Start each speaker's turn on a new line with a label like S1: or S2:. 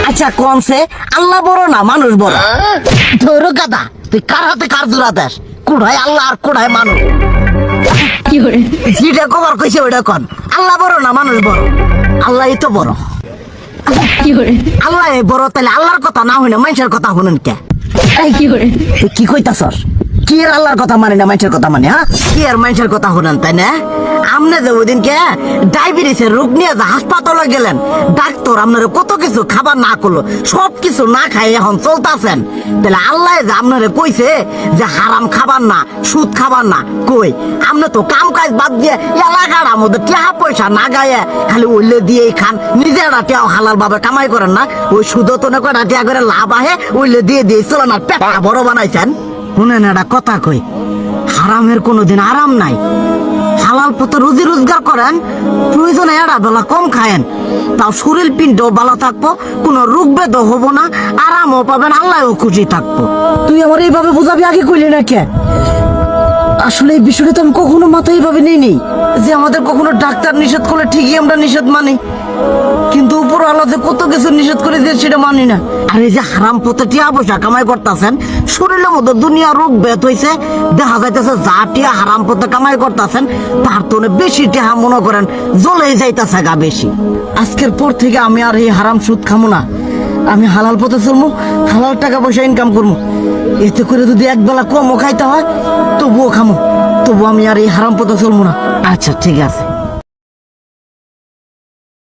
S1: আচ্ছা কোনছে আল্লাহ বড় না মানুষ বড়? ধরো গাদা, তুই কার হাতে কার জোড়া দেশ? কোড়ায় আল্লাহ আর কোড়ায় মানুষ। যেটা কবার কইছে ওইটা কন। আল্লাহ বড় না মানুষ বড়? আল্লাহই তো বড়। আল্লাহ বড়, তাহলে আল্লাহর কথা না হইনা মানুষের কথা শুনেন কে? তুই কি কইতাছস? কি আর আল্লাহর কথা মানে না মানুষের কথা মানে? হ্যাঁ, কি আর মানুষের কথা শুনেন তাই না? আমনে যে ওই দিনকে ডায়াবেটিসের রোগ নিয়ে যে হাসপাতালে গেলেন, ডাক্তার আপনার কত কিছু খাবার না করলো, সব কিছু না খাই এখন চলতেছেন। তাহলে আল্লাহ যে আপনারে কইছে যে হারাম খাবার না, সুদ খাবার না, কই আপনি তো কাম কাজ বাদ দিয়ে এলাকার আমাদের টাকা পয়সা না গায়ে খালি ওইলে দিয়েই খান, নিজেরা টেও হালাল ভাবে কামাই করেন না, ওই সুদও তো না করে টিয়া করে লাভ আহে ওইলে দিয়ে দিয়ে চলেন আর পেটটা বড় বানাইছেন। শুনেন একটা কথা কই, হারামের কোনোদিন আরাম নাই। হালাল পথে রুজি রোজগার করেন, প্রয়োজনে এড়া বেলা কম খায়েন, তাও শরীর পিণ্ডও ভালো থাকবো, কোনো রোগ বেদও হবো না, আরামও পাবেন, আল্লাহও খুশি থাকবো। তুই আমার এইভাবে বুঝাবি আগে কইলি না কে? আসলে এই বিষয়টা তো আমি কখনো মাথায় এইভাবে নিইনি যে আমাদের কখনো ডাক্তার নিষেধ করলে ঠিকই আমরা নিষেধ মানি, কিন্তু উপর আল্লাহ যে কত কিছু নিষেধ করে দিয়ে সেটা মানি না। আর এই যে হারাম পথে টিয়া পয়সা কামাই করতেছেন, শরীরের মধ্যে দুনিয়া রোগ বেত হয়েছে, দেখা যাইতেছে যা টিয়া হারাম পথে কামাই করতেছেন তার তো বেশি টিয়া মনে করেন জ্বলে যাইতেছে গা বেশি। আজকের পর থেকে আমি আর এই হারাম সুদ খামো না, আমি হালাল পথে চলবো, হালাল টাকা পয়সা ইনকাম করবো। এতে করে যদি একবেলা কমও খাইতে হয় তবুও খামো, তবু আমি আর এই হারাম পথে চলবো না। আচ্ছা ঠিক আছে।